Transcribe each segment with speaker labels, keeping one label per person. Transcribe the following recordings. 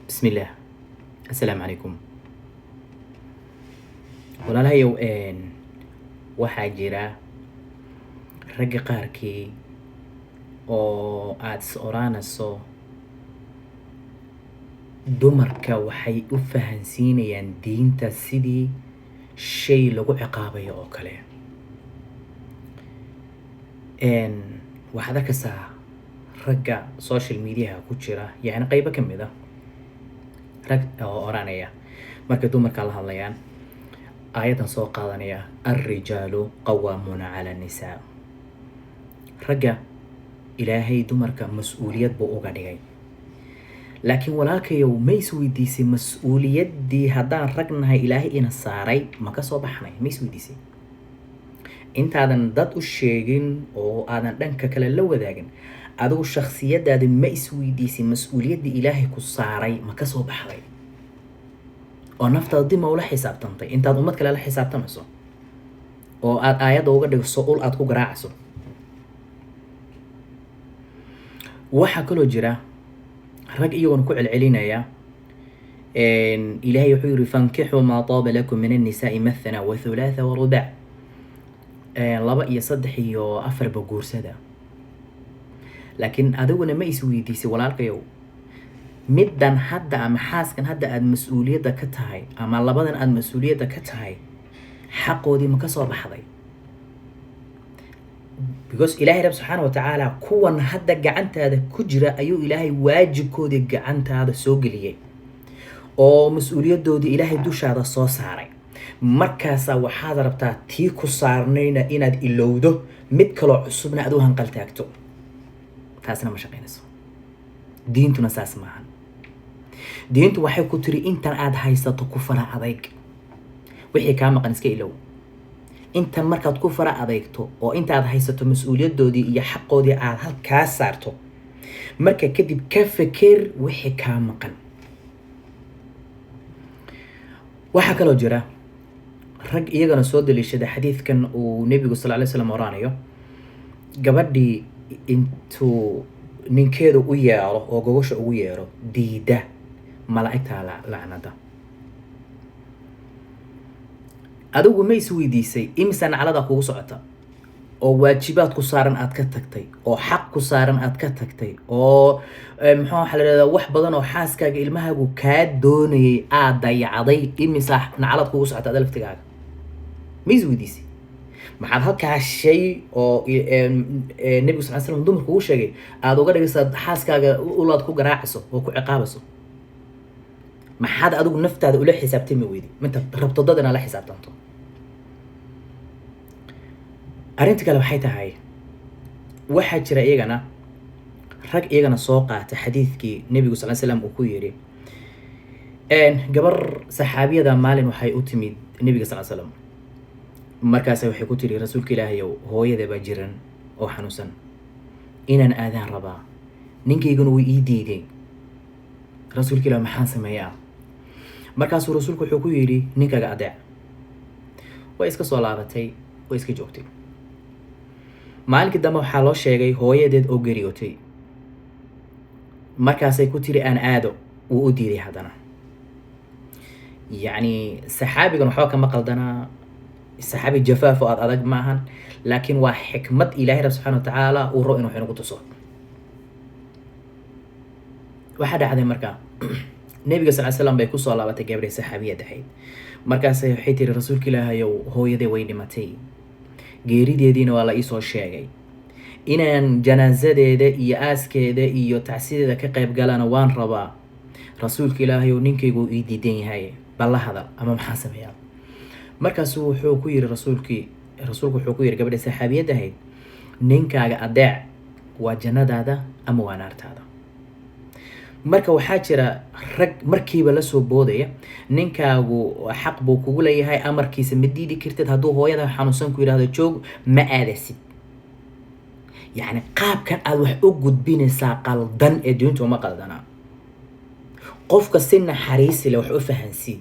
Speaker 1: بسم الله. السلام عليكم. walaalahayow waxaa jira ragga qaarkii oo aad is oranayso dumarka waxay u fahansiinayaan diinta sidii shay lagu ciqaabayo oo kale. waxaad arkaysaa ragga social mediaha ku jira yacni qaybo ka mid ah rag oo oranaya markay dumarka la hadlayaan aayadan soo qaadanaya الرجال قوامون على النساء. ragga ilaahay dumarka mas-uuliyad buu uga dhigay, laakiin walaalkayow ma isweydiisay mas-uuliyaddii haddaan ragnahay ilaahay ina saaray ma ka soo baxnay? ma isweydiisay intaadan dad u sheegin oo aadan dhanka kale la wadaagin adigu shakhsiyadaada ma isweydiisay mas-uuliyaddii ilaahay ku saaray ma ka soo baxday oo naftaada dib ma ula xisaabtantay intaad ummad kale la xisaabtamayso oo aad aayadda uga dhigso ul aad ku garaacayso? waxaa kaloo jira rag iyagoona ku celcelinaya ilaahay wuxuu yiri fankixuu maa taaba lakum min annisaai mathna wa thulaatha wa rubac. 2 iyo 3 iyo 4 ba guursada. laakiin adiguna ma isweydiisay walaalkayow middan hadda ama xaaskan hadda aad mas-uuliyadda ka tahay ama labadan aad mas-uuliyadda ka tahay xaqoodii ma ka soo baxday? because ilaahay rab subxaana wa tacaala kuwan hadda gacantaada ku jira ayuu ilaahay waajibkoodii gacantaada soo geliyey oo mas-uuliyaddoodii ilaahay dushaada soo saaray. markaasaa waxaad rabtaa tii ku saarnayna inaad ilowdo mid kaloo cusubna aad u hanqal taagto. taasna ma shaqaynayso. diintuna saas maahan. diintu waxay ku tiri intan aad haysato ku fara adayg, wixii kaa maqan iska ilow. intan markaad ku fara adeygto oo intaad haysato mas-uuliyaddoodii iyo xaqoodii aad halkaa saarto marka kadib ka feker wixii kaa maqan. waxaa kaloo jira rag iyagana soo daliishada xadiidkan uu nebigu sal ly slam oranayo gabadhii intuu ninkeedu u yeero oo gogosha ugu yeero diida malaa'igtaa lacnada. adigu ma isweydiisay imisa naclada kugu socota oo waajibaad ku saaran aad ka tagtay oo xaq ku saaran aad ka tagtay oo waxa la yidhahdaa wax badan oo xaaskaaga ilmahaagu kaa doonayay aad dayacday imisa naclad kugu socota ada laftigaaga? ma isweydiisay maxaad halkaa shay oo nebigu sal slam dumarku ugu sheegay aada uga dhigaysaa xaaskaaga ulaad ku garaacayso oo ku ciqaabayso? maxaad adigu naftaada ula xisaabtami weydi mintaad rabto dad inaad la xisaabtanto? arrinta kale waxay tahay waxaa jira iyagana rag iyagana soo qaata xadiidkii nebigu sal slam uu ku yidhi gabar saxaabiyada maalin waxay u timid nebiga sal slam markaas waxay ku tiri rasuulka ilaahayow hooyada baa jiran oo xanuunsan inaan aadaan rabaa ninkayguna way ii diiday rasuulka ilaah maxaan sameeyaa? markaasuu rasuulku wuxuu ku yidhi ninkaaga adeec. way iska soo laabatay way iska joogtay. maalinkii dambe waxaa loo sheegay hooyadeed oo geriyootay. markaasay ku tiri aan aado wuu u diiday haddana. yacni saxaabigan waxba kama qaldanaa, saxaabi jafaaf oo aad adag maahan, laakiin waa xikmad ilaahay rab subxaana wa tacaala uu rabo inuu wax inagu tuso. waxaa dhacday marka nebiga sal slam bay kusoo laabatay gabadhay saxaabiyad ahayd. markaasay waxay tiri rasuulka ilaahayow hooyaday way dhimatay, geerideediina waa la iisoo sheegay, inaan janaasadeeda iyo aaskeeda iyo tacsideeda ka qayb galana waan rabaa. rasuulka ilaahayow ninkaygu ii diidan yahay bal la hadal ama maxaa sameeyaa? markaasuu wuxuu ku yiri rasuulku wuxuu ku yiri gabadha saxaabiyad ahayd ninkaaga adeec waa jannadaada ama waa naartaada. marka waxaa jira rag markiiba la soo boodaya ninkaagu xaq buu kugu leeyahay, amarkiisa ma diidi kartid. hadduu hooyada xanuunsan ku yidhahdo joog ma aadasid. yacni qaabkan aad wax u gudbinaysaa qaldan ee diintu uma qaldanaa. qofka si naxariisi leh wax u fahansii,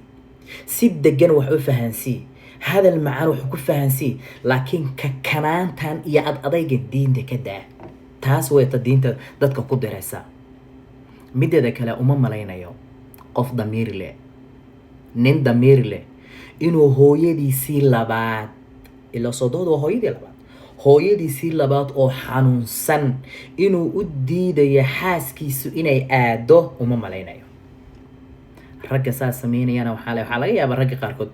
Speaker 1: si degan wax u fahansii, hadal macaan wax ku fahansii, laakiin kakanaantan iyo ad adayga diinta ka daa. taas way ta diinta dadka ku diraysaa. mideeda kale uma malaynayo qof damiir leh nin damiir leh inuu hooyadiisii labaad ila sodohda waa hooyadii labaad hooyadiisii labaad oo xanuunsan inuu u diidayo xaaskiisu inay aado uma malaynayo ragga saas sameynayana waxaa laga yaabaa ragga qaarkood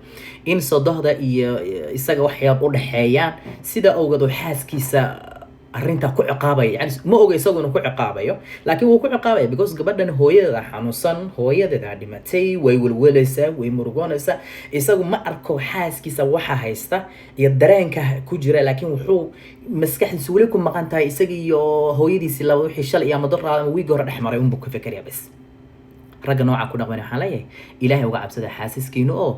Speaker 1: in sodohda iyo isaga waxyaab u dhaxeeyaan sida awgeed oo xaaskiisa arrinta ku ciqaabaya yani ma oga isaguna ku ciqaabayo laakiin wuu ku ciqaabaya because gabadhan hooyadeeda xanuunsan hooyadeeda dhimatay way welwelaysaa way murugoonaysaa isagu ma arko xaaskiisa waxa haysta iyo dareenka ku jira laakiin wuxuu maskaxdiisu weli ku maqan tahay isaga iyo hooyadiisii laba wixii shalay iyo madar raadama wiigi hore dhex maray unbuu ka fikiraya bas ragga nooca ku dhaqmana waxaan leeyahay ilaahay uga cabsada xaasaskiinu oo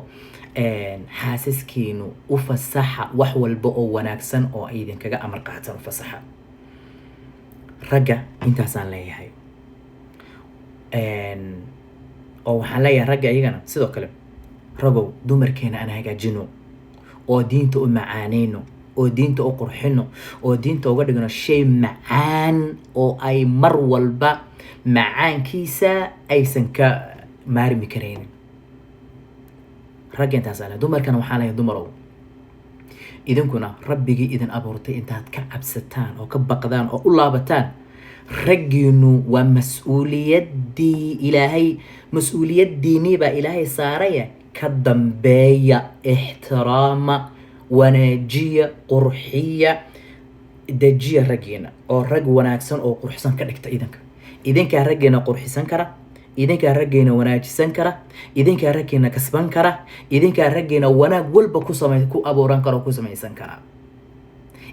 Speaker 1: xaasaskiinu u fasaxa wax walba oo wanaagsan oo ay idinkaga amar qaataan u fasaxa ragga intaasaan leeyahay oo waxaan leeyahay ragga iyagana sidoo kale ragow dumarkeena aan hagaajino oo diinta u macaaneyno oo diinta u qurxino oo diinta uga dhigno shay macaan oo ay mar walba macaankiisa aysan ka maarmi karaynin ragga intaas ale dumarkana waxaa leeyahay dumarow idinkuna rabbigii idin abuurtay intaad ka cabsataan oo ka baqdaan oo u laabataan raggiinu waa mas-uuliyaddii ilaahay mas-uuliyaddiinii baa ilaahay saaraya ka dambeeya ixtiraama wanaajiya qurxiya dejiya raggiina oo rag wanaagsan oo qurxsan ka dhigta idinkaa raggiina qurxisan kara idinkaa raggiina wanaajisan kara idinkaa raggiina kasban kara idinkaa raggiina wanaag walba ku abuuran kara oo ku samaysan kara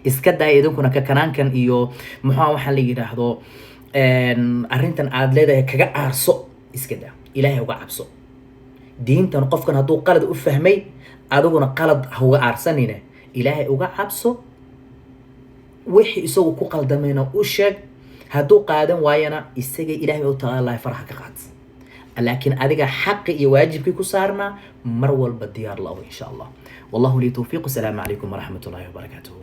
Speaker 1: iska daya idinkuna kakanaankan iyo muxuu waxaa la yidhaahdo arrintan aad leedahay kaga aarso iska daa ilaahay uga cabso diintan qofkan hadduu qalad u fahmay adiguna qalad ha uga aarsanina ilaahay uga cabso wixii isagu ku qaldamayna u sheeg hadduu qaadan waayana isaga ilaahay u taala faraha ka qaad laakiin adiga xaqi iyo waajibkii ku saarnaa mar walba diyaar la insha Allah wallahu li tawfiiq. Assalamu alaykum wa rahmatullahi wa barakatuh.